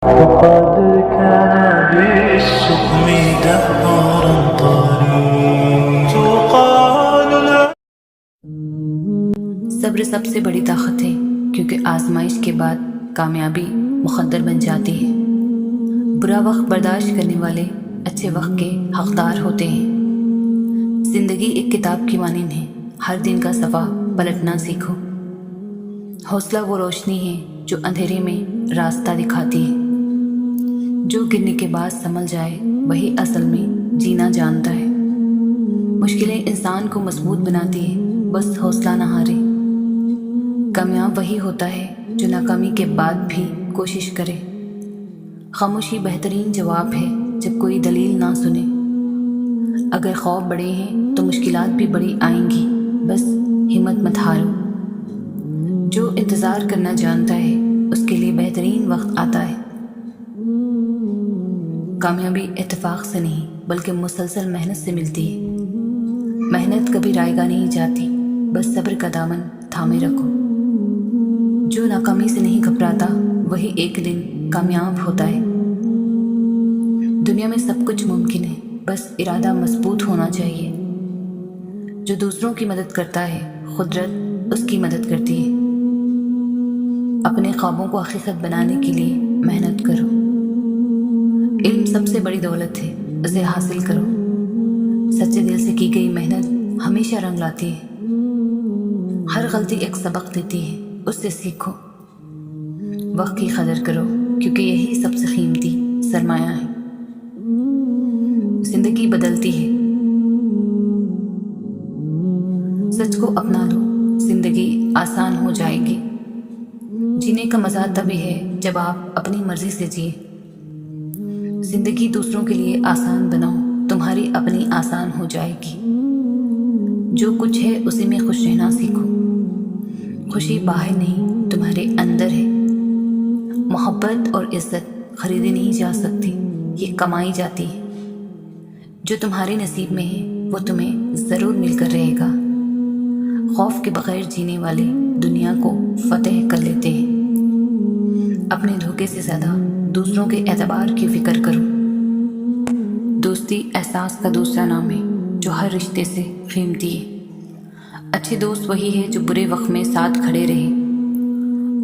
وقد كان بالسقم دهرا طريق تقال له. صبر سب سے بڑی طاقت ہے، کیونکہ آزمائش کے بعد کامیابی مقدر بن جاتی ہے۔ برا وقت برداشت کرنے والے اچھے وقت کے حقدار ہوتے ہیں۔ زندگی ایک کتاب کی مانند ہے، ہر دن کا صفحہ پلٹنا سیکھو۔ حوصلہ وہ روشنی ہے جو اندھیرے میں راستہ دکھاتی ہے۔ جو گرنے کے بعد سنبھل جائے وہی اصل میں جینا جانتا ہے۔ مشکلیں انسان کو مضبوط بناتی ہے، بس حوصلہ نہ ہارے۔ کامیاب وہی ہوتا ہے جو ناکامی کے بعد بھی کوشش کرے۔ خاموشی بہترین جواب ہے جب کوئی دلیل نہ سنے۔ اگر خوف بڑے ہیں تو مشکلات بھی بڑی آئیں گی، بس ہمت مت ہارو۔ جو انتظار کرنا جانتا ہے اس کے لیے بہترین وقت آتا ہے۔ کامیابی اتفاق سے نہیں بلکہ مسلسل محنت سے ملتی ہے۔ محنت کبھی رائے گاہ نہیں جاتی، بس صبر کا دامن تھامے رکھو۔ جو ناکامی سے نہیں گھبراتا وہی ایک دن کامیاب ہوتا ہے۔ دنیا میں سب کچھ ممکن ہے، بس ارادہ مضبوط ہونا چاہیے۔ جو دوسروں کی مدد کرتا ہے قدرت اس کی مدد کرتی ہے۔ اپنے خوابوں کو حقیقت بنانے کے لیے محنت کرو۔ علم سب سے بڑی دولت ہے، اسے حاصل کرو۔ سچے دل سے کی گئی محنت ہمیشہ رنگ لاتی ہے۔ ہر غلطی ایک سبق دیتی ہے، اس سے سیکھو۔ وقت کی قدر کرو، کیونکہ یہی سب سے قیمتی سرمایہ ہے۔ زندگی بدلتی ہے، سچ کو اپنا لو، زندگی آسان ہو جائے گی۔ جینے کا مزہ تبھی ہے جب آپ اپنی مرضی سے جیے۔ زندگی دوسروں کے لیے آسان بناؤ، تمہاری اپنی آسان ہو جائے گی۔ جو کچھ ہے اسی میں خوش رہنا سیکھو۔ خوشی باہر نہیں تمہارے اندر ہے۔ محبت اور عزت خریدی نہیں جا سکتی، یہ کمائی جاتی ہے۔ جو تمہارے نصیب میں ہے وہ تمہیں ضرور مل کر رہے گا۔ خوف کے بغیر جینے والے دنیا کو فتح کر لیتے ہیں۔ اپنے دھوکے سے زیادہ دوسروں کے اعتبار کی فکر کرو۔ دوستی احساس کا دوسرا نام ہے جو ہر رشتے سے قیمتی ہے۔ اچھے دوست وہی ہے جو برے وقت میں ساتھ کھڑے رہے۔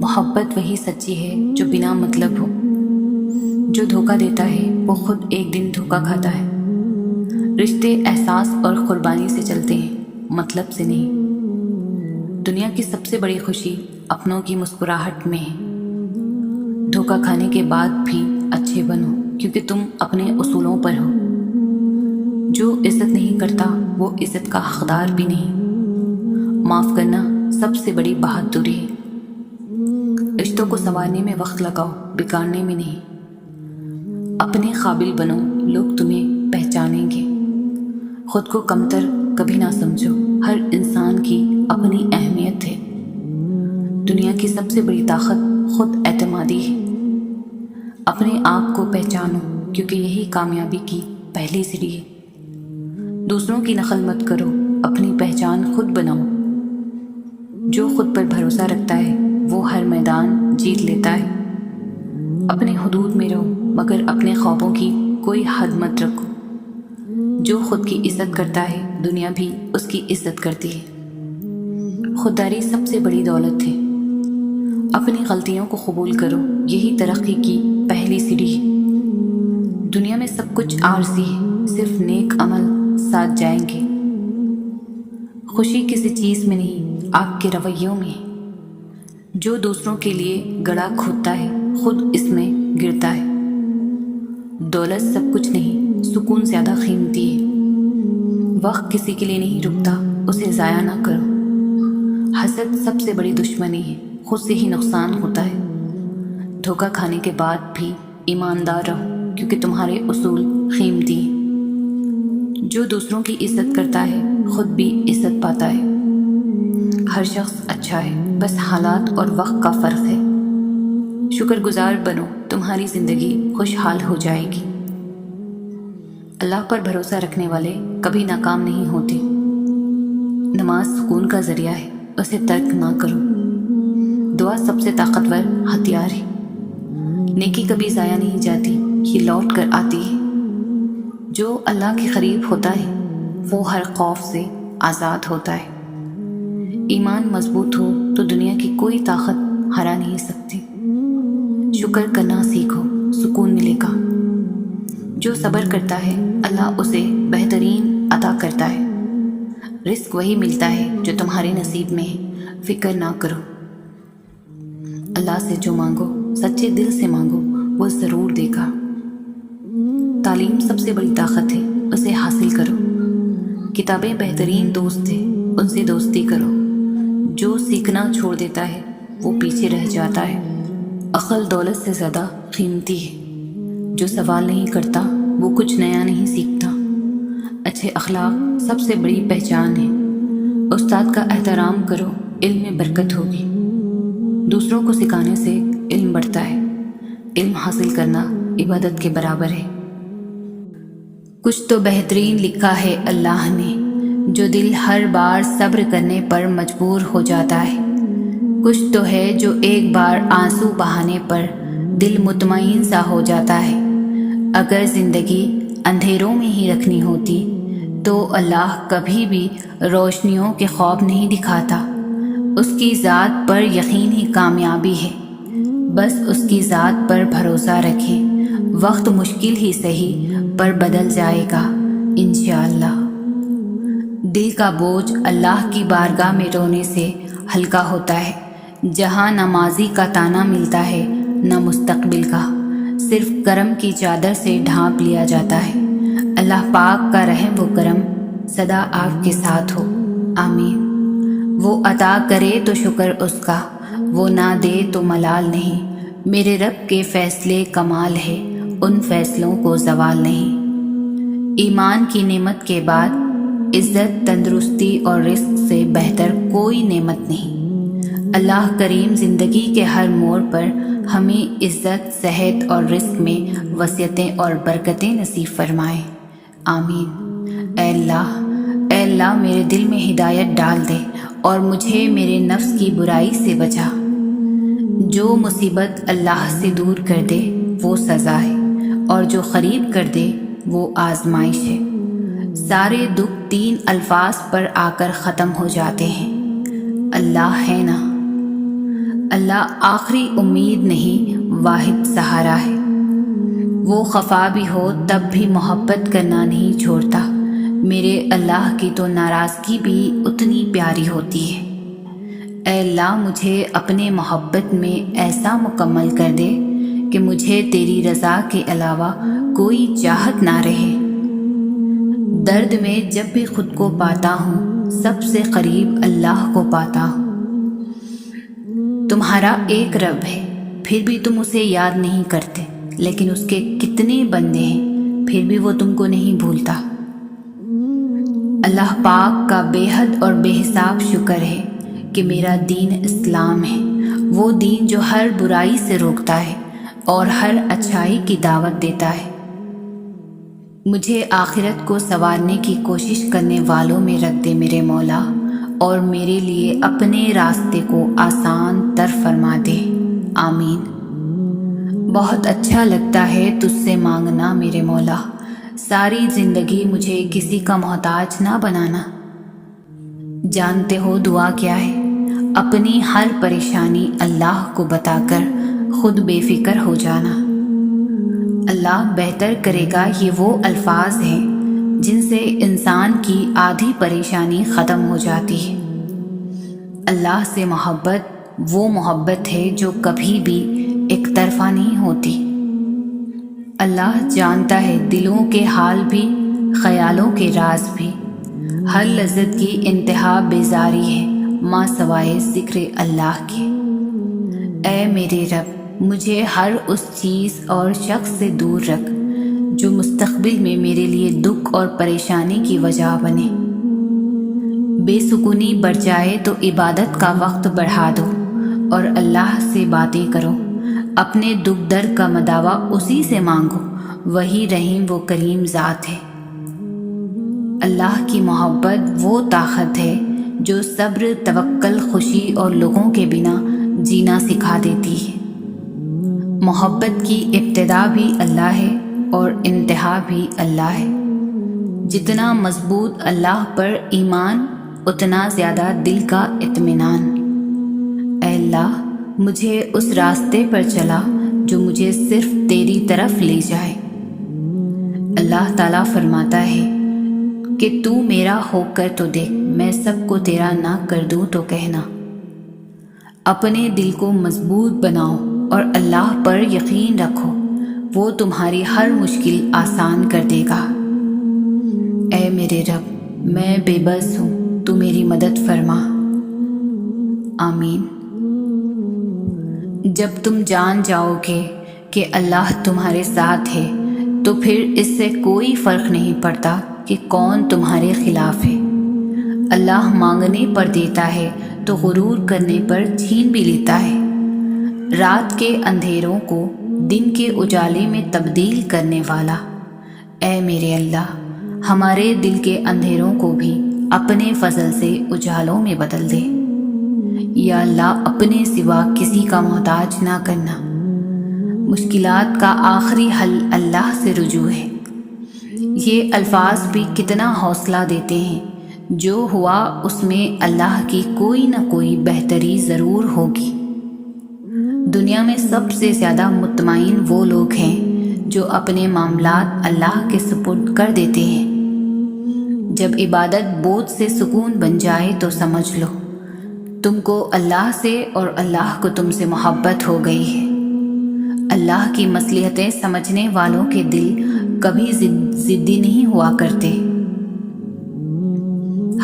محبت وہی سچی ہے جو بنا مطلب ہو۔ جو دھوکہ دیتا ہے وہ خود ایک دن دھوکہ کھاتا ہے۔ رشتے احساس اور قربانی سے چلتے ہیں، مطلب سے نہیں۔ دنیا کی سب سے بڑی خوشی اپنوں کی مسکراہٹ میں ہے۔ دھوکہ کھانے کے بعد بھی اچھے بنو، کیونکہ تم اپنے اصولوں پر ہو۔ جو عزت نہیں کرتا وہ عزت کا حقدار بھی نہیں۔ معاف کرنا سب سے بڑی بہادری ہے۔ رشتوں کو سنوارنے میں وقت لگاؤ، بگاڑنے میں نہیں۔ اپنے قابل بنو، لوگ تمہیں پہچانیں گے۔ خود کو کمتر کبھی نہ سمجھو، ہر انسان کی اپنی اہمیت ہے۔ دنیا کی سب سے بڑی طاقت خود اعتمادی ہے۔ اپنے آپ کو پہچانو، کیونکہ یہی کامیابی کی پہلی سیڑھی ہے۔ دوسروں کی نقل مت کرو، اپنی پہچان خود بناؤ۔ جو خود پر بھروسہ رکھتا ہے وہ ہر میدان جیت لیتا ہے۔ اپنے حدود میں رہو، مگر اپنے خوابوں کی کوئی حد مت رکھو۔ جو خود کی عزت کرتا ہے دنیا بھی اس کی عزت کرتی ہے۔ خودداری سب سے بڑی دولت ہے۔ اپنی غلطیوں کو قبول کرو، یہی ترقی کی پہلی سیڑھی ہے۔ دنیا میں سب کچھ عارضی ہے، صرف نیک عمل ساتھ جائیں گے۔ خوشی کسی چیز میں نہیں، آپ کے رویوں میں ہے۔ جو دوسروں کے لیے گڑھا کھودتا ہے خود اس میں گرتا ہے۔ دولت سب کچھ نہیں، سکون زیادہ قیمتی ہے۔ وقت کسی کے لیے نہیں رکتا، اسے ضائع نہ کرو۔ حسد سب سے بڑی دشمنی ہے، خود سے ہی نقصان ہوتا ہے۔ دھوکہ کھانے کے بعد بھی ایماندار رہو، کیونکہ تمہارے اصول قیمتی ہیں۔ جو دوسروں کی عزت کرتا ہے خود بھی عزت پاتا ہے۔ ہر شخص اچھا ہے، بس حالات اور وقت کا فرق ہے۔ شکر گزار بنو، تمہاری زندگی خوشحال ہو جائے گی۔ اللہ پر بھروسہ رکھنے والے کبھی ناکام نہیں ہوتے۔ نماز سکون کا ذریعہ ہے، اسے ترک نہ کرو۔ دعا سب سے طاقتور ہتھیار ہے۔ نیکی کبھی ضائع نہیں جاتی، یہ لوٹ کر آتی ہے۔ جو اللہ کے قریب ہوتا ہے وہ ہر خوف سے آزاد ہوتا ہے۔ ایمان مضبوط ہو تو دنیا کی کوئی طاقت ہرا نہیں سکتی۔ شکر کرنا سیکھو، سکون ملے گا۔ جو صبر کرتا ہے اللہ اسے بہترین عطا کرتا ہے۔ رزق وہی ملتا ہے جو تمہارے نصیب میں ہے، فکر نہ کرو۔ اللہ سے جو مانگو سچے دل سے مانگو، وہ ضرور دے گا۔ تعلیم سب سے بڑی طاقت ہے، اسے حاصل کرو۔ کتابیں بہترین دوست ہیں، ان سے دوستی کرو۔ جو سیکھنا چھوڑ دیتا ہے وہ پیچھے رہ جاتا ہے۔ عقل دولت سے زیادہ قیمتی ہے۔ جو سوال نہیں کرتا وہ کچھ نیا نہیں سیکھتا۔ اچھے اخلاق سب سے بڑی پہچان ہے۔ استاد کا احترام کرو، علم میں برکت ہوگی۔ دوسروں کو سکھانے سے علم بڑھتا ہے۔ علم حاصل کرنا عبادت کے برابر ہے۔ کچھ تو بہترین لکھا ہے اللہ نے، جو دل ہر بار صبر کرنے پر مجبور ہو جاتا ہے۔ کچھ تو ہے جو ایک بار آنسو بہانے پر دل مطمئن سا ہو جاتا ہے۔ اگر زندگی اندھیروں میں ہی رکھنی ہوتی تو اللہ کبھی بھی روشنیوں کے خواب نہیں دکھاتا۔ اس کی ذات پر یقین ہی کامیابی ہے۔ بس اس کی ذات پر بھروسہ رکھیں۔ وقت مشکل ہی سہی پر بدل جائے گا انشاءاللہ۔ دل کا بوجھ اللہ کی بارگاہ میں رونے سے ہلکا ہوتا ہے۔ جہاں نہ ماضی کا تانا ملتا ہے نہ مستقبل کا، صرف کرم کی چادر سے ڈھانپ لیا جاتا ہے۔ اللہ پاک کا رحم و کرم سدا آپ کے ساتھ ہو، آمین۔ وہ عطا کرے تو شکر اس کا، وہ نہ دے تو ملال نہیں۔ میرے رب کے فیصلے کمال ہے، ان فیصلوں کو زوال نہیں۔ ایمان کی نعمت کے بعد عزت، تندرستی اور رزق سے بہتر کوئی نعمت نہیں۔ اللہ کریم زندگی کے ہر موڑ پر ہمیں عزت، صحت اور رزق میں وسعتیں اور برکتیں نصیب فرمائے، آمین۔ اے اللہ میرے دل میں ہدایت ڈال دے اور مجھے میرے نفس کی برائی سے بچا۔ جو مصیبت اللہ سے دور کر دے وہ سزا ہے، اور جو قریب کر دے وہ آزمائش ہے۔ سارے دکھ 3 الفاظ پر آ کر ختم ہو جاتے ہیں، اللہ ہے نا۔ اللہ آخری امید نہیں، واحد سہارا ہے۔ وہ خفا بھی ہو تب بھی محبت کرنا نہیں چھوڑتا۔ میرے اللہ کی تو ناراضگی بھی اتنی پیاری ہوتی ہے۔ اے اللہ مجھے اپنے محبت میں ایسا مکمل کر دے کہ مجھے تیری رضا کے علاوہ کوئی چاہت نہ رہے۔ درد میں جب بھی خود کو پاتا ہوں، سب سے قریب اللہ کو پاتا ہوں۔ تمہارا ایک رب ہے، پھر بھی تم اسے یاد نہیں کرتے، لیکن اس کے کتنے بندے ہیں، پھر بھی وہ تم کو نہیں بھولتا۔ اللہ پاک کا بے حد اور بے حساب شکر ہے کہ میرا دین اسلام ہے، وہ دین جو ہر برائی سے روکتا ہے اور ہر اچھائی کی دعوت دیتا ہے۔ مجھے آخرت کو سنوارنے کی کوشش کرنے والوں میں رکھ دے میرے مولا، اور میرے لیے اپنے راستے کو آسان تر فرما دے، آمین۔ بہت اچھا لگتا ہے تجھ سے مانگنا میرے مولا، ساری زندگی مجھے کسی کا محتاج نہ بنانا۔ جانتے ہو دعا کیا ہے؟ اپنی ہر پریشانی اللہ کو بتا کر خود بے فکر ہو جانا۔ اللہ بہتر کرے گا، یہ وہ الفاظ ہیں جن سے انسان کی آدھی پریشانی ختم ہو جاتی ہے۔ اللہ سے محبت وہ محبت ہے جو کبھی بھی ایک طرفہ نہیں ہوتی۔ اللہ جانتا ہے دلوں کے حال بھی، خیالوں کے راز بھی۔ ہر لذت کی انتہا بیزاری ہے، ماں سوائے ذکر اللہ کے۔ اے میرے رب مجھے ہر اس چیز اور شخص سے دور رکھ جو مستقبل میں میرے لیے دکھ اور پریشانی کی وجہ بنے۔ بے سکونی بڑھ جائے تو عبادت کا وقت بڑھا دو اور اللہ سے باتیں کرو۔ اپنے دکھ درد کا مداوا اسی سے مانگو، وہی رحیم و کریم ذات ہے۔ اللہ کی محبت وہ طاقت ہے جو صبر، توکل، خوشی اور لوگوں کے بنا جینا سکھا دیتی ہے۔ محبت کی ابتدا بھی اللہ ہے اور انتہا بھی اللہ ہے۔ جتنا مضبوط اللہ پر ایمان اتنا زیادہ دل کا اطمینان۔ اے اللہ مجھے اس راستے پر چلا جو مجھے صرف تیری طرف لے جائے۔ اللہ تعالیٰ فرماتا ہے کہ تو میرا ہو کر تو دیکھ، میں سب کو تیرا نہ کر دوں تو کہنا۔ اپنے دل کو مضبوط بناؤ اور اللہ پر یقین رکھو، وہ تمہاری ہر مشکل آسان کر دے گا۔ اے میرے رب، میں بے بس ہوں، تو میری مدد فرما۔ آمین۔ جب تم جان جاؤ گے کہ اللہ تمہارے ساتھ ہے تو پھر اس سے کوئی فرق نہیں پڑتا کہ کون تمہارے خلاف ہے۔ اللہ مانگنے پر دیتا ہے تو غرور کرنے پر چھین بھی لیتا ہے۔ رات کے اندھیروں کو دن کے اجالے میں تبدیل کرنے والا، اے میرے اللہ ہمارے دل کے اندھیروں کو بھی اپنے فضل سے اجالوں میں بدل دے۔ یا اللہ اپنے سوا کسی کا محتاج نہ کرنا۔ مشکلات کا آخری حل اللہ سے رجوع ہے۔ یہ الفاظ بھی کتنا حوصلہ دیتے ہیں، جو ہوا اس میں اللہ کی کوئی نہ کوئی بہتری ضرور ہوگی۔ دنیا میں سب سے زیادہ مطمئن وہ لوگ ہیں جو اپنے معاملات اللہ کے سپرد کر دیتے ہیں۔ جب عبادت بوجھ سے سکون بن جائے تو سمجھ لو تم کو اللہ سے اور اللہ کو تم سے محبت ہو گئی ہے۔ اللہ کی مصلحتیں سمجھنے والوں کے دل کبھی ضدی نہیں ہوا کرتے۔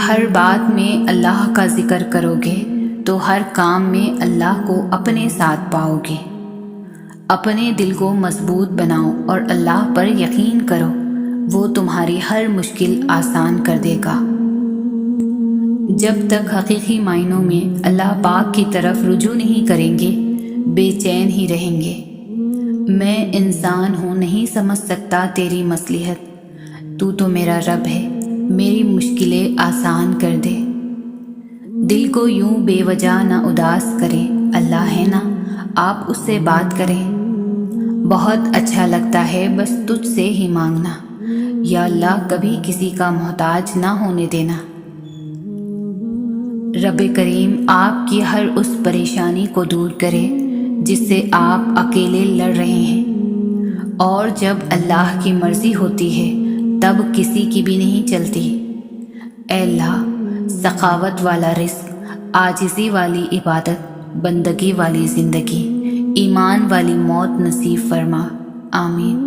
ہر بات میں اللہ کا ذکر کرو گے تو ہر کام میں اللہ کو اپنے ساتھ پاؤ گے۔ اپنے دل کو مضبوط بناؤ اور اللہ پر یقین کرو، وہ تمہاری ہر مشکل آسان کر دے گا۔ جب تک حقیقی معنوں میں اللہ پاک کی طرف رجوع نہیں کریں گے، بے چین ہی رہیں گے۔ میں انسان ہوں، نہیں سمجھ سکتا تیری مصلحت، تو میرا رب ہے، میری مشکلیں آسان کر دے۔ دل کو یوں بے وجہ نہ اداس کرے، اللہ ہے نا، آپ اس سے بات کریں۔ بہت اچھا لگتا ہے بس تجھ سے ہی مانگنا، یا اللہ کبھی کسی کا محتاج نہ ہونے دینا۔ رب کریم آپ کی ہر اس پریشانی کو دور کرے جس سے آپ اکیلے لڑ رہے ہیں، اور جب اللہ کی مرضی ہوتی ہے تب کسی کی بھی نہیں چلتی۔ اے اللہ سخاوت والا رزق، عاجزی والی عبادت، بندگی والی زندگی، ایمان والی موت نصیب فرما۔ آمین۔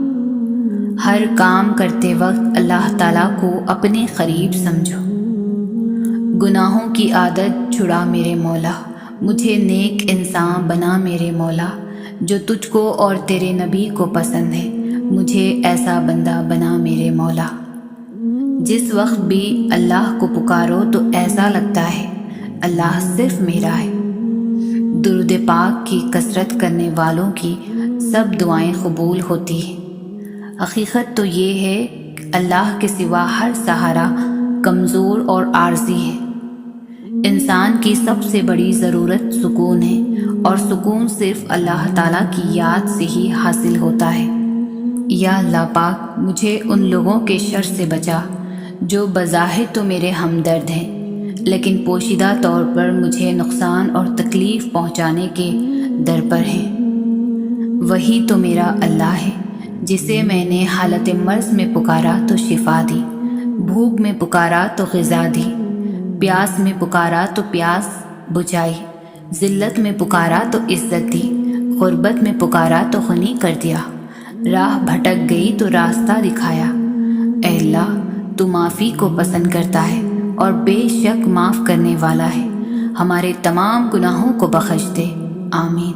ہر کام کرتے وقت اللہ تعالیٰ کو اپنے قریب سمجھو۔ گناہوں کی عادت چھڑا میرے مولا، مجھے نیک انسان بنا میرے مولا، جو تجھ کو اور تیرے نبی کو پسند ہے، مجھے ایسا بندہ بنا میرے مولا۔ جس وقت بھی اللہ کو پکارو تو ایسا لگتا ہے اللہ صرف میرا ہے۔ درود پاک کی کثرت کرنے والوں کی سب دعائیں قبول ہوتی ہیں۔ حقیقت تو یہ ہے کہ اللہ کے سوا ہر سہارا کمزور اور عارضی ہے۔ انسان کی سب سے بڑی ضرورت سکون ہے، اور سکون صرف اللہ تعالیٰ کی یاد سے ہی حاصل ہوتا ہے۔ یا اللہ پاک مجھے ان لوگوں کے شر سے بچا جو بظاہر تو میرے ہمدرد ہیں لیکن پوشیدہ طور پر مجھے نقصان اور تکلیف پہنچانے کے در پر ہیں۔ وہی تو میرا اللہ ہے جسے میں نے حالت مرض میں پکارا تو شفا دی، بھوک میں پکارا تو غذا دی، پیاس میں پکارا تو پیاس بجھائی، ذلت میں پکارا تو عزت دی، غربت میں پکارا تو غنی کر دیا، راہ بھٹک گئی تو راستہ دکھایا۔ اے اللہ تو معافی کو پسند کرتا ہے اور بے شک معاف کرنے والا ہے، ہمارے تمام گناہوں کو بخش دے۔ آمین۔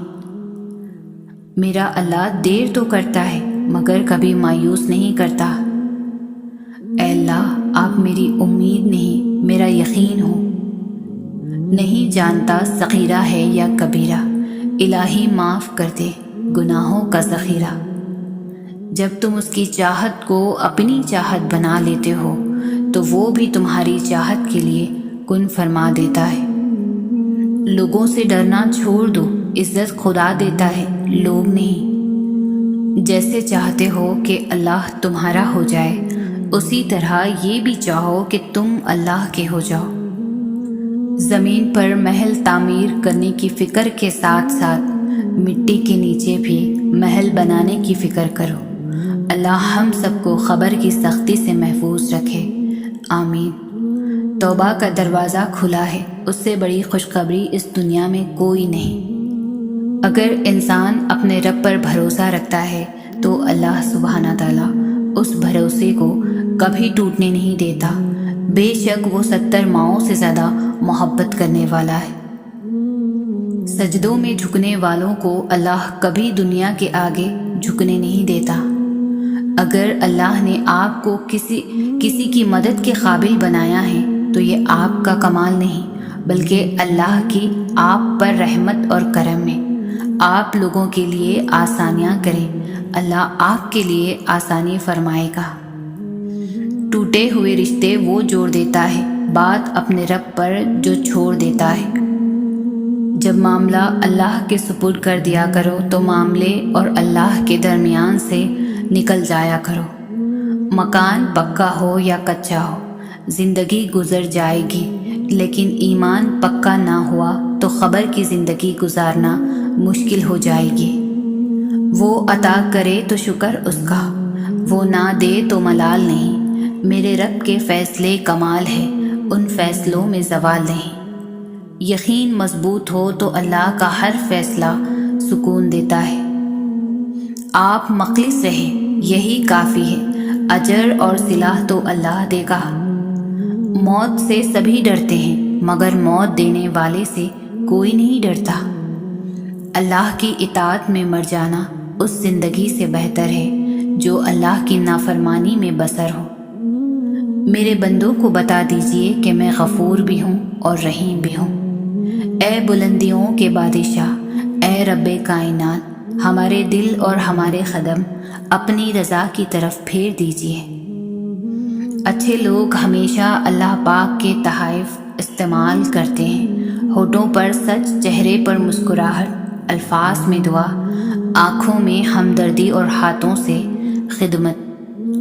میرا اللہ دیر تو کرتا ہے مگر کبھی مایوس نہیں کرتا۔ اے اللہ آپ میری امید نہیں میرا یقین ہو۔ نہیں جانتا صغیرہ ہے یا کبیرہ، الہی معاف کر دے گناہوں کا ذخیرہ۔ جب تم اس کی چاہت کو اپنی چاہت بنا لیتے ہو تو وہ بھی تمہاری چاہت کے لیے کن فرما دیتا ہے۔ لوگوں سے ڈرنا چھوڑ دو، عزت خدا دیتا ہے لوگ نہیں۔ جیسے چاہتے ہو کہ اللہ تمہارا ہو جائے، اسی طرح یہ بھی چاہو کہ تم اللہ کے ہو جاؤ۔ زمین پر محل تعمیر کرنے کی فکر کے ساتھ ساتھ مٹی کے نیچے بھی محل بنانے کی فکر کرو۔ اللہ ہم سب کو خبر کی سختی سے محفوظ رکھے، آمین۔ توبہ کا دروازہ کھلا ہے، اس سے بڑی خوشخبری اس دنیا میں کوئی نہیں۔ اگر انسان اپنے رب پر بھروسہ رکھتا ہے تو اللہ سبحانہ تعالیٰ اس بھروسے کو کبھی ٹوٹنے نہیں دیتا۔ بے شک وہ 70 ماؤں سے زیادہ محبت کرنے والا ہے۔ سجدوں میں جھکنے والوں کو اللہ کبھی دنیا کے آگے جھکنے نہیں دیتا۔ اگر اللہ نے آپ کو کسی کی مدد کے قابل بنایا ہے تو یہ آپ کا کمال نہیں، بلکہ اللہ کی آپ پر رحمت اور کرم ہے۔ آپ لوگوں کے لیے آسانیاں کریں، اللہ آپ کے لیے آسانی فرمائے گا۔ ٹوٹے ہوئے رشتے وہ جوڑ دیتا ہے، بات اپنے رب پر جو چھوڑ دیتا ہے۔ جب معاملہ اللہ کے سپرد کر دیا کرو تو معاملے اور اللہ کے درمیان سے نکل جایا کرو۔ مکان پکا ہو یا کچا ہو، زندگی گزر جائے گی، لیکن ایمان پکا نہ ہوا تو خبر کی زندگی گزارنا مشکل ہو جائے گی۔ وہ عطا کرے تو شکر اس کا، وہ نہ دے تو ملال نہیں۔ میرے رب کے فیصلے کمال ہے، ان فیصلوں میں زوال نہیں۔ یقین مضبوط ہو تو اللہ کا ہر فیصلہ سکون دیتا ہے۔ آپ مخلص رہیں، یہی کافی ہے، اجر اور صلاح تو اللہ دے گا۔ موت سے سبھی ڈرتے ہیں، مگر موت دینے والے سے کوئی نہیں ڈرتا۔ اللہ کی اطاعت میں مر جانا اس زندگی سے بہتر ہے جو اللہ کی نافرمانی میں بسر ہو۔ میرے بندوں کو بتا دیجئے کہ میں غفور بھی ہوں اور رحیم بھی ہوں۔ اے بلندیوں کے بادشاہ، اے رب کائنات، ہمارے دل اور ہمارے قدم اپنی رضا کی طرف پھیر دیجئے۔ اچھے لوگ ہمیشہ اللہ پاک کے تحائف استعمال کرتے ہیں، ہونٹوں پر سچ، چہرے پر مسکراہٹ، الفاظ میں دعا، آنکھوں میں ہمدردی اور ہاتھوں سے خدمت۔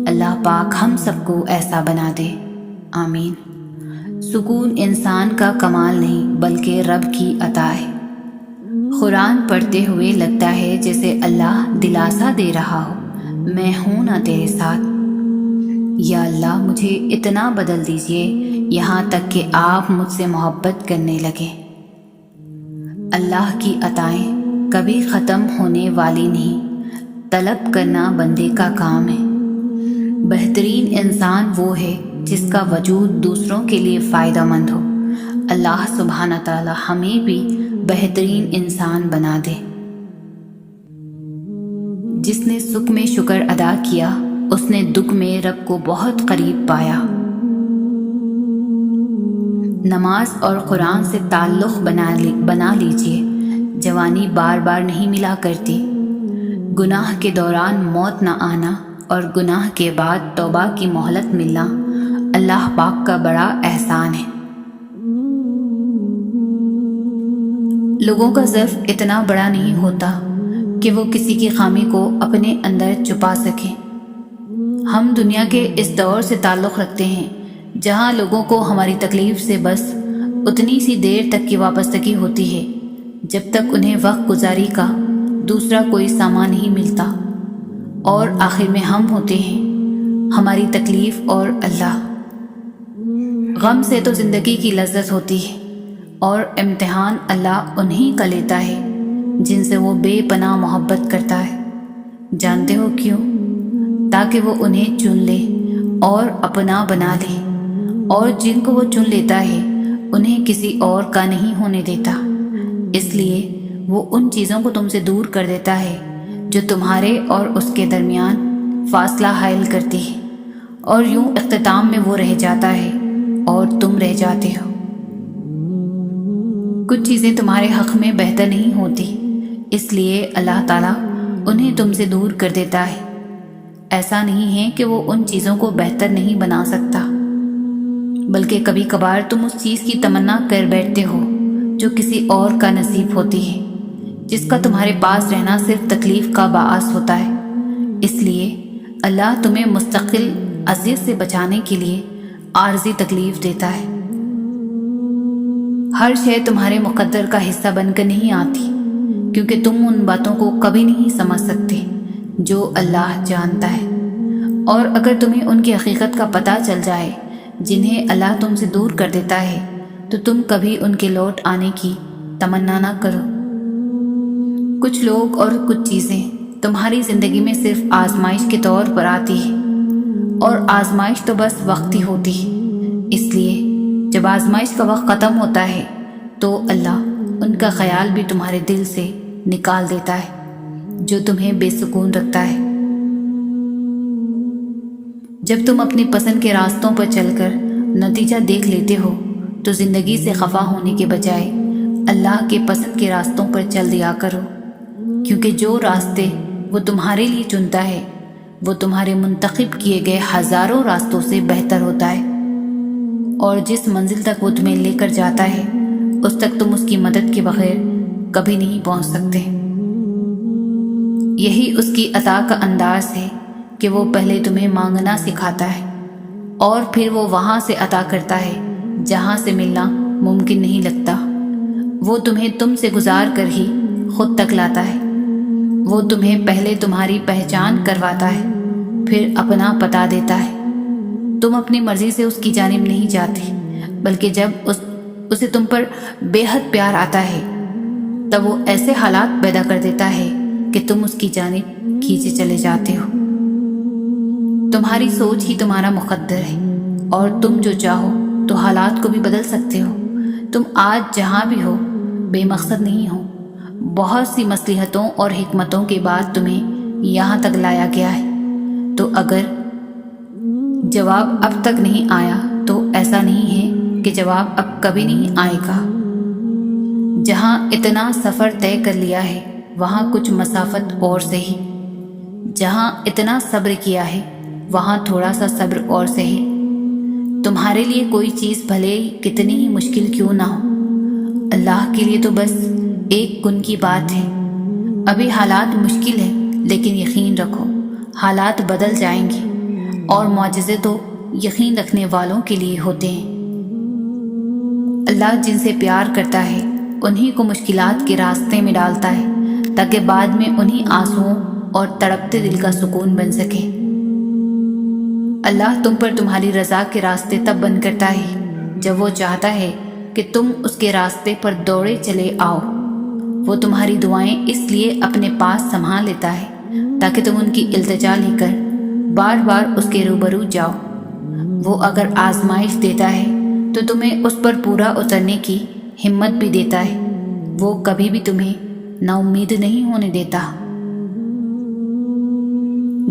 اللہ پاک ہم سب کو ایسا بنا دے، آمین۔ سکون انسان کا کمال نہیں بلکہ رب کی عطا ہے۔ قرآن پڑھتے ہوئے لگتا ہے جیسے اللہ دلاسا دے رہا ہو، میں ہوں نا تیرے ساتھ۔ یا اللہ مجھے اتنا بدل دیجئے یہاں تک کہ آپ مجھ سے محبت کرنے لگیں۔ اللہ کی عطائیں کبھی ختم ہونے والی نہیں، طلب کرنا بندے کا کام ہے۔ بہترین انسان وہ ہے جس کا وجود دوسروں کے لیے فائدہ مند ہو۔ اللہ سبحانہ تعالی ہمیں بھی بہترین انسان بنا دے۔ جس نے سکھ میں شکر ادا کیا، اس نے دکھ میں رب کو بہت قریب پایا۔ نماز اور قرآن سے تعلق بنا لیجئے، جوانی بار بار نہیں ملا کرتی۔ گناہ کے دوران موت نہ آنا اور گناہ کے بعد توبہ کی مہلت ملنا اللہ پاک کا بڑا احسان ہے۔ لوگوں کا ظرف اتنا بڑا نہیں ہوتا کہ وہ کسی کی خامی کو اپنے اندر چھپا سکیں۔ ہم دنیا کے اس دور سے تعلق رکھتے ہیں جہاں لوگوں کو ہماری تکلیف سے بس اتنی سی دیر تک کی وابستگی ہوتی ہے جب تک انہیں وقت گزاری کا دوسرا کوئی سامان نہیں ملتا، اور آخر میں ہم ہوتے ہیں، ہماری تکلیف اور اللہ۔ غم سے تو زندگی کی لذت ہوتی ہے، اور امتحان اللہ انہی کا لیتا ہے جن سے وہ بے پناہ محبت کرتا ہے۔ جانتے ہو کیوں؟ تاکہ وہ انہیں چن لے اور اپنا بنا لے، اور جن کو وہ چن لیتا ہے انہیں کسی اور کا نہیں ہونے دیتا۔ اس لیے وہ ان چیزوں کو تم سے دور کر دیتا ہے جو تمہارے اور اس کے درمیان فاصلہ حائل کرتی ہے، اور یوں اختتام میں وہ رہ جاتا ہے اور تم رہ جاتے ہو۔ کچھ چیزیں تمہارے حق میں بہتر نہیں ہوتی، اس لیے اللہ تعالیٰ انہیں تم سے دور کر دیتا ہے۔ ایسا نہیں ہے کہ وہ ان چیزوں کو بہتر نہیں بنا سکتا، بلکہ کبھی کبھار تم اس چیز کی تمنا کر بیٹھتے ہو جو کسی اور کا نصیب ہوتی ہے، جس کا تمہارے پاس رہنا صرف تکلیف کا باعث ہوتا ہے۔ اس لیے اللہ تمہیں مستقل اذیت سے بچانے کے لیے عارضی تکلیف دیتا ہے۔ ہر شے تمہارے مقدر کا حصہ بن کر نہیں آتی، کیونکہ تم ان باتوں کو کبھی نہیں سمجھ سکتے جو اللہ جانتا ہے، اور اگر تمہیں ان کی حقیقت کا پتہ چل جائے جنہیں اللہ تم سے دور کر دیتا ہے تو تم کبھی ان کے لوٹ آنے کی تمنا نہ کرو۔ کچھ لوگ اور کچھ چیزیں تمہاری زندگی میں صرف آزمائش کے طور پر آتی ہے، اور آزمائش تو بس وقتی ہوتی ہے۔ اس لیے جب آزمائش کا وقت ختم ہوتا ہے تو اللہ ان کا خیال بھی تمہارے دل سے نکال دیتا ہے جو تمہیں بے سکون رکھتا ہے۔ جب تم اپنی پسند کے راستوں پر چل کر نتیجہ دیکھ لیتے ہو تو زندگی سے خفا ہونے کے بجائے اللہ کے پسند کے راستوں پر چل دیا کرو، کیونکہ جو راستے وہ تمہارے لیے چنتا ہے وہ تمہارے منتخب کیے گئے ہزاروں راستوں سے بہتر ہوتا ہے، اور جس منزل تک وہ تمہیں لے کر جاتا ہے اس تک تم اس کی مدد کے بغیر کبھی نہیں پہنچ سکتے۔ یہی اس کی عطا کا انداز ہے کہ وہ پہلے تمہیں مانگنا سکھاتا ہے اور پھر وہ وہاں سے عطا کرتا ہے جہاں سے ملنا ممکن نہیں لگتا۔ وہ تمہیں تم سے گزار کر ہی خود تک لاتا ہے۔ وہ تمہیں پہلے تمہاری پہچان کرواتا ہے، پھر اپنا پتہ دیتا ہے۔ تم اپنی مرضی سے اس کی جانب نہیں جاتے، بلکہ جب اسے تم پر بے حد پیار آتا ہے تب وہ ایسے حالات پیدا کر دیتا ہے کہ تم اس کی جانب کھینچے چلے جاتے ہو۔ تمہاری سوچ ہی تمہارا مقدر ہے، اور تم جو چاہو تو حالات کو بھی بدل سکتے ہو۔ تم آج جہاں بھی ہو بے مقصد نہیں ہو، بہت سی مصلحتوں اور حکمتوں کے بعد تمہیں یہاں تک لایا گیا ہے۔ تو اگر جواب اب تک نہیں آیا تو ایسا نہیں ہے کہ جواب اب کبھی نہیں آئے گا۔ جہاں اتنا سفر طے کر لیا ہے وہاں کچھ مسافت اور سے ہی، جہاں اتنا صبر کیا ہے وہاں تھوڑا سا صبر اور سے ہی۔ تمہارے لیے کوئی چیز بھلے کتنی ہی مشکل کیوں نہ ہو، اللہ کے لیے تو بس ایک کن کی بات ہے۔ ابھی حالات مشکل ہیں، لیکن یقین رکھو حالات بدل جائیں گے، اور معجزے تو یقین رکھنے والوں کے لیے ہوتے ہیں۔ اللہ جن سے پیار کرتا ہے انہی کو مشکلات کے راستے میں ڈالتا ہے تاکہ بعد میں انہی آنسوؤں اور تڑپتے دل کا سکون بن سکے۔ اللہ تم پر تمہاری رضا کے راستے تب بند کرتا ہے جب وہ چاہتا ہے کہ تم اس کے راستے پر دوڑے چلے آؤ۔ وہ تمہاری دعائیں اس لیے اپنے پاس سنبھال لیتا ہے تاکہ تم ان کی التجا لے کر بار بار اس کے روبرو جاؤ۔ وہ اگر آزمائش دیتا ہے تو تمہیں اس پر پورا اترنے کی ہمت بھی دیتا ہے۔ وہ کبھی بھی تمہیں نا امید نہیں ہونے دیتا۔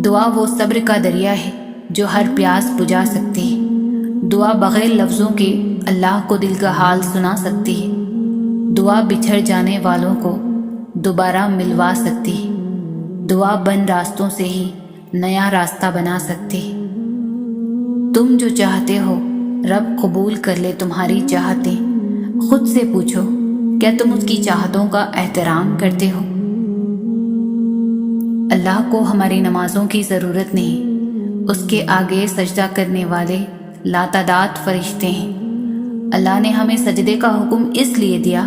دعا وہ صبر کا دریا ہے جو ہر پیاس بجھا سکتی ہے۔ دعا بغیر لفظوں کے اللہ کو دل کا حال سنا سکتی ہے۔ دعا بچھڑ جانے والوں کو دوبارہ ملوا سکتی ہے۔ دعا بند راستوں سے ہی نیا راستہ بنا سکتی ہے۔ تم جو چاہتے ہو رب قبول کر لے تمہاری چاہتیں۔ خود سے پوچھو کیا تم اس کی چاہتوں کا احترام کرتے ہو؟ اللہ کو ہماری نمازوں کی ضرورت نہیں، اس کے آگے سجدہ کرنے والے لاتعداد فرشتے ہیں۔ اللہ نے ہمیں سجدے کا حکم اس لیے دیا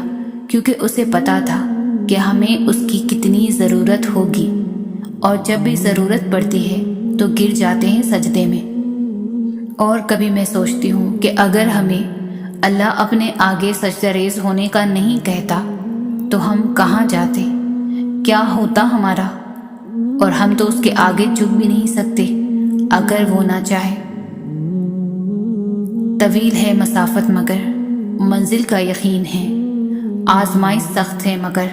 کیونکہ اسے پتا تھا کہ ہمیں اس کی کتنی ضرورت ہوگی، اور جب بھی ضرورت پڑتی ہے تو گر جاتے ہیں سجدے میں۔ اور کبھی میں سوچتی ہوں کہ اگر ہمیں اللہ اپنے آگے سجدہ ریز ہونے کا نہیں کہتا تو ہم کہاں جاتے، کیا ہوتا ہمارا؟ اور ہم تو اس کے آگے جھک بھی نہیں سکتے اگر وہ نہ چاہے۔ طویل ہے مسافت مگر منزل کا یقین ہے، آزمائش سخت ہے مگر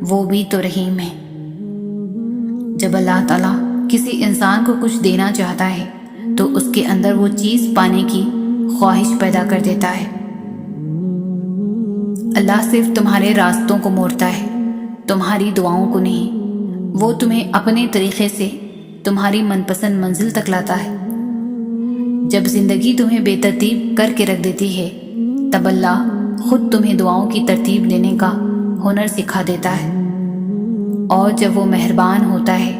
وہ بھی تو رحیم ہے۔ جب اللہ تعالیٰ کسی انسان کو کچھ دینا چاہتا ہے تو اس کے اندر وہ چیز پانے کی خواہش پیدا کر دیتا ہے۔ اللہ صرف تمہارے راستوں کو موڑتا ہے، تمہاری دعاؤں کو نہیں۔ وہ تمہیں اپنے طریقے سے تمہاری من پسند منزل تک لاتا ہے۔ جب زندگی تمہیں بے ترتیب کر کے رکھ دیتی ہے تب اللہ خود تمہیں دعاؤں کی ترتیب دینے کا ہنر سکھا دیتا ہے، اور جب وہ مہربان ہوتا ہے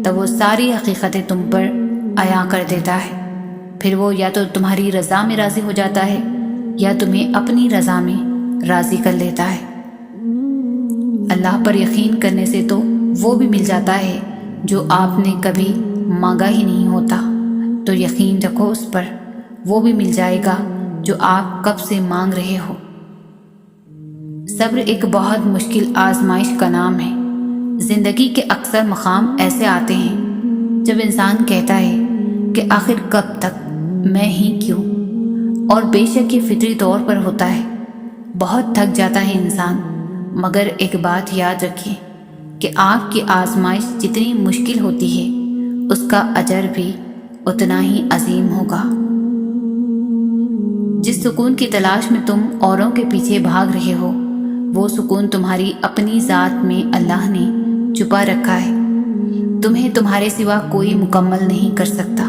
تو وہ ساری حقیقتیں تم پر عیاں کر دیتا ہے۔ پھر وہ یا تو تمہاری رضا میں راضی ہو جاتا ہے یا تمہیں اپنی رضا میں راضی کر لیتا ہے۔ اللہ پر یقین کرنے سے تو وہ بھی مل جاتا ہے جو آپ نے کبھی مانگا ہی نہیں ہوتا، تو یقین رکھو اس پر، وہ بھی مل جائے گا جو آپ کب سے مانگ رہے ہو۔ صبر ایک بہت مشکل آزمائش کا نام ہے۔ زندگی کے اکثر مقام ایسے آتے ہیں جب انسان کہتا ہے کہ آخر کب تک، میں ہی کیوں، اور بے شک یہ فطری طور پر ہوتا ہے۔ بہت تھک جاتا ہے انسان، مگر ایک بات یاد رکھیے کہ آپ کی آزمائش جتنی مشکل ہوتی ہے اس کا اجر بھی اتنا ہی عظیم ہوگا۔ جس سکون کی تلاش میں تم اوروں کے پیچھے بھاگ رہے ہو، وہ سکون تمہاری اپنی ذات میں اللہ نے چھپا رکھا ہے۔ تمہیں تمہارے سوا کوئی مکمل نہیں کر سکتا۔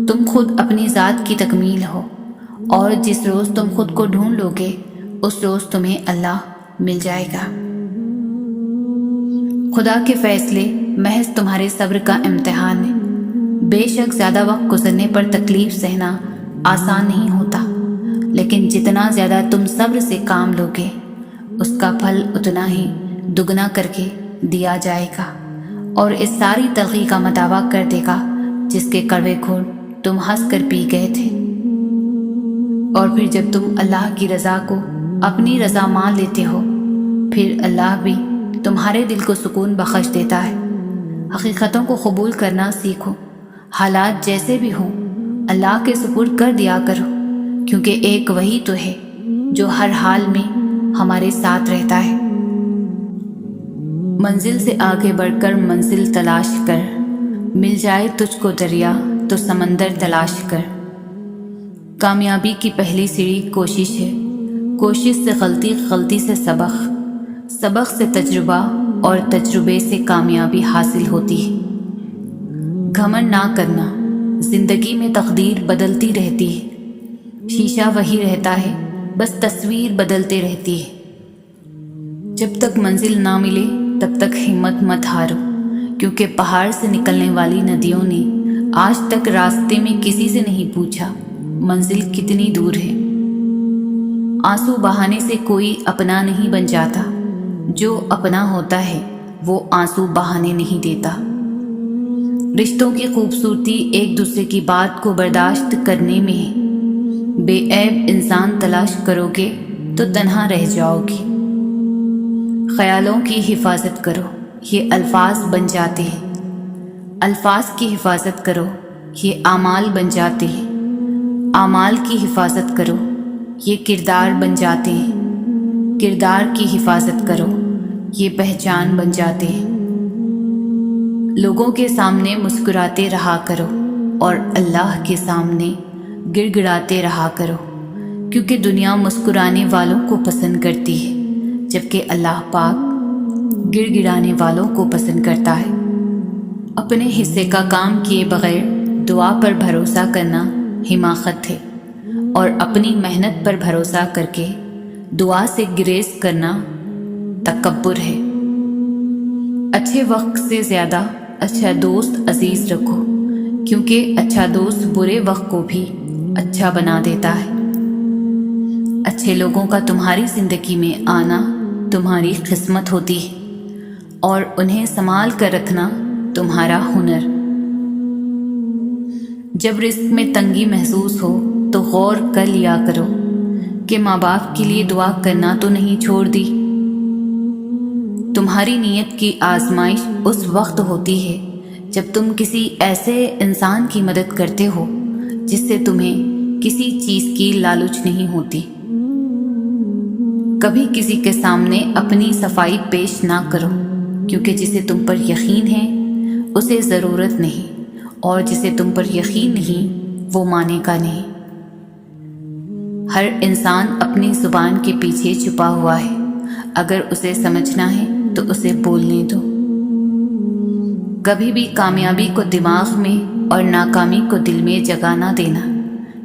تم خود اپنی ذات کی تکمیل ہو، اور جس روز تم خود کو ڈھونڈ لو گے اس روز تمہیں اللہ مل جائے گا۔ خدا کے فیصلے محض تمہارے صبر کا امتحان ہے۔ بے شک زیادہ وقت گزرنے پر تکلیف سہنا آسان نہیں ہوتا، لیکن جتنا زیادہ تم صبر سے کام لوگے اس کا پھل اتنا ہی دگنا کر کے دیا جائے گا، اور اس ساری تلخی کا مداوع کر دے گا جس کے کڑوے گھونٹ تم ہنس کر پی گئے تھے۔ اور پھر جب تم اللہ کی رضا کو اپنی رضا مان لیتے ہو، پھر اللہ بھی تمہارے دل کو سکون بخش دیتا ہے۔ حقیقتوں کو قبول کرنا سیکھو، حالات جیسے بھی ہوں اللہ کے سپرد کر دیا کرو، کیونکہ ایک وہی تو ہے جو ہر حال میں ہمارے ساتھ رہتا ہے۔ منزل سے آگے بڑھ کر منزل تلاش کر، مل جائے تجھ کو دریا تو سمندر تلاش کر۔ کامیابی کی پہلی سیڑھی کوشش ہے، کوشش سے غلطی، غلطی سے سبق، سبق سے تجربہ، اور تجربے سے کامیابی حاصل ہوتی ہے۔ گھمنڈ نہ کرنا، زندگی میں تقدیر بدلتی رہتی ہے، شیشہ وہی رہتا ہے، بس تصویر بدلتے رہتی ہے۔ جب تک منزل نہ ملے تب تک ہمت مت ہارو، کیونکہ پہاڑ سے نکلنے والی ندیوں نے آج تک راستے میں کسی سے نہیں پوچھا منزل کتنی دور ہے۔ آنسو بہانے سے کوئی اپنا نہیں بن جاتا، جو اپنا ہوتا ہے وہ آنسو بہانے نہیں دیتا۔ رشتوں کی خوبصورتی ایک دوسرے کی بات کو برداشت کرنے میں ہے۔ بے عیب انسان تلاش کرو گے تو تنہا رہ جاؤ گی۔ خیالوں کی حفاظت کرو، یہ الفاظ بن جاتے ہیں۔ الفاظ کی حفاظت کرو، یہ اعمال بن جاتے ہیں۔ اعمال کی حفاظت کرو، یہ کردار بن جاتے ہیں۔ کردار کی حفاظت کرو، یہ پہچان بن جاتے ہیں۔ لوگوں کے سامنے مسکراتے رہا کرو اور اللہ کے سامنے گڑ گڑاتے رہا کرو، کیونکہ دنیا مسکرانے والوں کو پسند کرتی ہے جبکہ اللہ پاک گڑ گڑانے والوں کو پسند کرتا ہے۔ اپنے حصے کا کام کیے بغیر دعا پر بھروسہ کرنا حماقت ہے، اور اپنی محنت پر بھروسہ کر کے دعا سے گریز کرنا تکبر ہے۔ اچھے وقت سے زیادہ اچھا دوست عزیز رکھو، کیونکہ اچھا دوست برے وقت کو بھی اچھا بنا دیتا ہے۔ اچھے لوگوں کا تمہاری زندگی میں آنا تمہاری قسمت ہوتی ہے، اور انہیں سنبھال کر رکھنا تمہارا ہنر۔ جب رزق میں تنگی محسوس ہو تو غور کر لیا کرو کہ ماں باپ کے لیے دعا کرنا تو نہیں چھوڑ دی۔ تمہاری نیت کی آزمائش اس وقت ہوتی ہے جب تم کسی ایسے انسان کی مدد کرتے ہو جس سے تمہیں کسی چیز کی لالچ نہیں ہوتی۔ کبھی کسی کے سامنے اپنی صفائی پیش نہ کرو، کیونکہ جسے تم پر یقین ہے اسے ضرورت نہیں، اور جسے تم پر یقین نہیں وہ مانے گا نہیں۔ ہر انسان اپنی زبان کے پیچھے چھپا ہوا ہے، اگر اسے سمجھنا ہے تو اسے بولنے دو۔ کبھی بھی کامیابی کو دماغ میں اور ناکامی کو دل میں جگہ نہ دینا،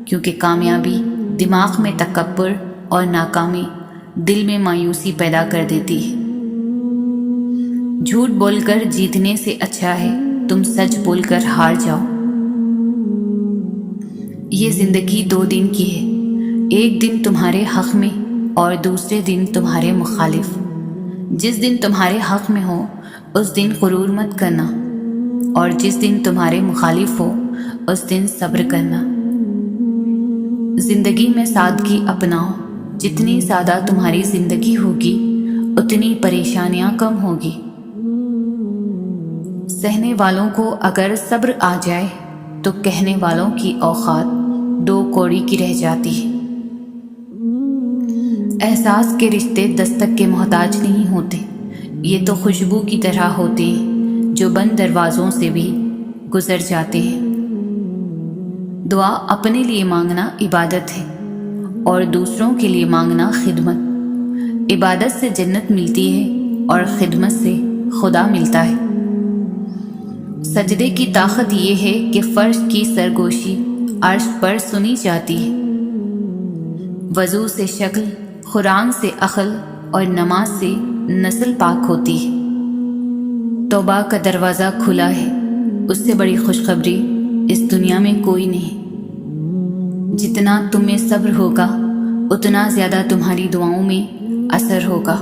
کیونکہ کامیابی دماغ میں تکبر اور ناکامی دل میں مایوسی پیدا کر دیتی ہے۔ جھوٹ بول کر جیتنے سے اچھا ہے تم سچ بول کر ہار جاؤ۔ یہ زندگی 2 دن کی ہے، ایک دن تمہارے حق میں اور دوسرے دن تمہارے مخالف۔ جس دن تمہارے حق میں ہو اس دن غرور مت کرنا، اور جس دن تمہارے مخالف ہو اس دن صبر کرنا۔ زندگی میں سادگی اپناؤ، جتنی سادہ تمہاری زندگی ہوگی اتنی پریشانیاں کم ہوگی۔ سہنے والوں کو اگر صبر آ جائے تو کہنے والوں کی اوقات 2 کوڑی کی رہ جاتی ہے۔ احساس کے رشتے دستک کے محتاج نہیں ہوتے، یہ تو خوشبو کی طرح ہوتے ہیں جو بند دروازوں سے بھی گزر جاتے ہیں۔ دعا اپنے لیے مانگنا عبادت ہے اور دوسروں کے لیے مانگنا خدمت۔ عبادت سے جنت ملتی ہے اور خدمت سے خدا ملتا ہے۔ سجدے کی طاقت یہ ہے کہ فرش کی سرگوشی عرش پر سنی جاتی ہے۔ وضو سے شکل، قرآن سے عقل اور نماز سے نسل پاک ہوتی ہے۔ توبہ کا دروازہ کھلا ہے، اس سے بڑی خوشخبری اس دنیا میں کوئی نہیں۔ جتنا تم میں صبر ہوگا اتنا زیادہ تمہاری دعاؤں میں اثر ہوگا۔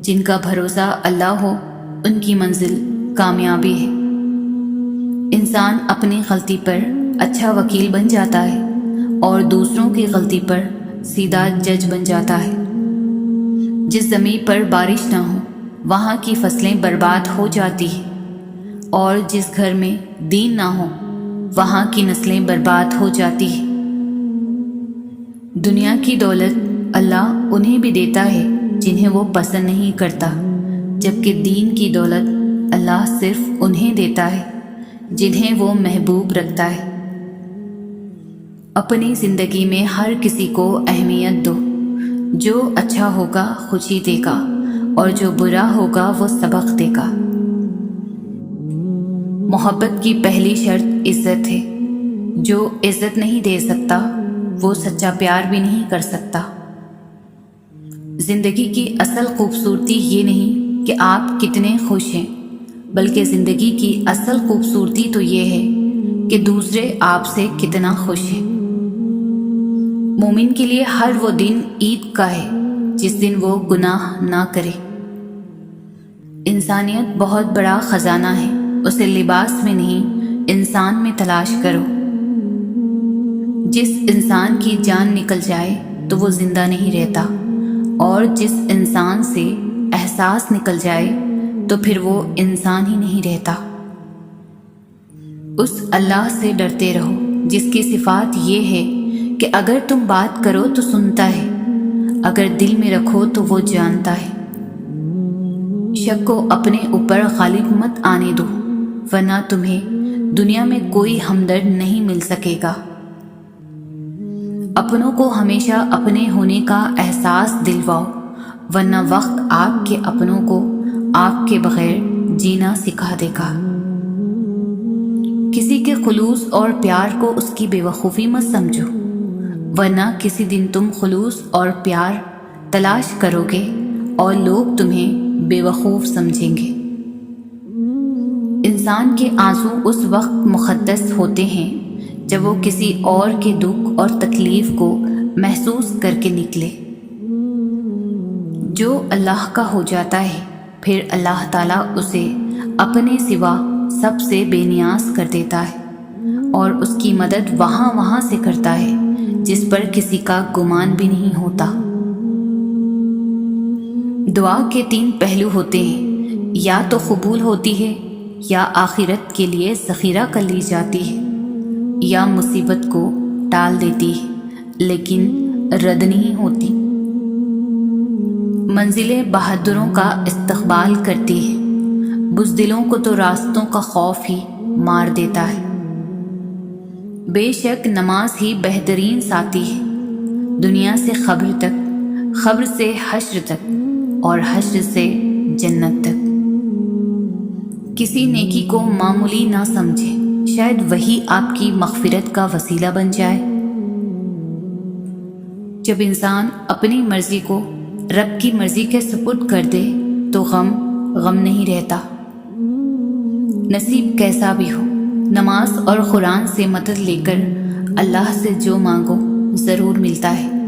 جن کا بھروسہ اللہ ہو ان کی منزل کامیابی ہے۔ انسان اپنی غلطی پر اچھا وکیل بن جاتا ہے اور دوسروں کی غلطی پر سیدھا جج بن جاتا ہے۔ جس زمین پر بارش نہ ہو وہاں کی فصلیں برباد ہو جاتی ہیں، اور جس گھر میں دین نہ ہو وہاں کی نسلیں برباد ہو جاتی ہیں۔ دنیا کی دولت اللہ انہیں بھی دیتا ہے جنہیں وہ پسند نہیں کرتا، جبکہ دین کی دولت اللہ صرف انہیں دیتا ہے جنہیں وہ محبوب رکھتا ہے۔ اپنی زندگی میں ہر کسی کو اہمیت دو، جو اچھا ہوگا خوشی دے گا اور جو برا ہوگا وہ سبق دے گا۔ محبت کی پہلی شرط عزت ہے، جو عزت نہیں دے سکتا وہ سچا پیار بھی نہیں کر سکتا۔ زندگی کی اصل خوبصورتی یہ نہیں کہ آپ کتنے خوش ہیں، بلکہ زندگی کی اصل خوبصورتی تو یہ ہے کہ دوسرے آپ سے کتنا خوش ہیں۔ مومن کے لیے ہر وہ دن عید کا ہے جس دن وہ گناہ نہ کرے۔ انسانیت بہت بڑا خزانہ ہے، اسے لباس میں نہیں انسان میں تلاش کرو۔ جس انسان کی جان نکل جائے تو وہ زندہ نہیں رہتا، اور جس انسان سے احساس نکل جائے تو پھر وہ انسان ہی نہیں رہتا۔ اس اللہ سے ڈرتے رہو جس کی صفات یہ ہے کہ اگر تم بات کرو تو سنتا ہے، اگر دل میں رکھو تو وہ جانتا ہے۔ شک کو اپنے اوپر غالب مت آنے دو، ورنہ تمہیں دنیا میں کوئی ہمدرد نہیں مل سکے گا۔ اپنوں کو ہمیشہ اپنے ہونے کا احساس دلواؤ، ورنہ وقت آپ کے اپنوں کو آپ کے بغیر جینا سکھا دے گا۔ کسی کے خلوص اور پیار کو اس کی بے وقوفی مت سمجھو، ورنہ کسی دن تم خلوص اور پیار تلاش کرو گے اور لوگ تمہیں بے وقوف سمجھیں گے۔ انسان کے آنسو اس وقت مقدس ہوتے ہیں جب وہ کسی اور کے دکھ اور تکلیف کو محسوس کر کے نکلے۔ جو اللہ کا ہو جاتا ہے پھر اللہ تعالیٰ اسے اپنے سوا سب سے بے نیاز کر دیتا ہے، اور اس کی مدد وہاں سے کرتا ہے جس پر کسی کا گمان بھی نہیں ہوتا۔ دعا کے 3 پہلو ہوتے ہیں، یا تو قبول ہوتی ہے، یا آخرت کے لیے ذخیرہ کر لی جاتی ہے، یا مصیبت کو ٹال دیتی ہے لیکن رد نہیں ہوتی۔ منزلیں بہادروں کا استقبال کرتی ہے، بزدلوں کو تو راستوں کا خوف ہی مار دیتا ہے۔ بے شک نماز ہی بہترین ساتھی ہے، دنیا سے قبر تک، قبر سے حشر تک، اور حشر سے جنت تک۔ کسی نیکی کو معمولی نہ سمجھے، شاید وہی آپ کی مغفرت کا وسیلہ بن جائے۔ جب انسان اپنی مرضی کو رب کی مرضی کے سپرد کر دے تو غم نہیں رہتا۔ نصیب کیسا بھی ہو، نماز اور قرآن سے مدد لے کر اللہ سے جو مانگو ضرور ملتا ہے۔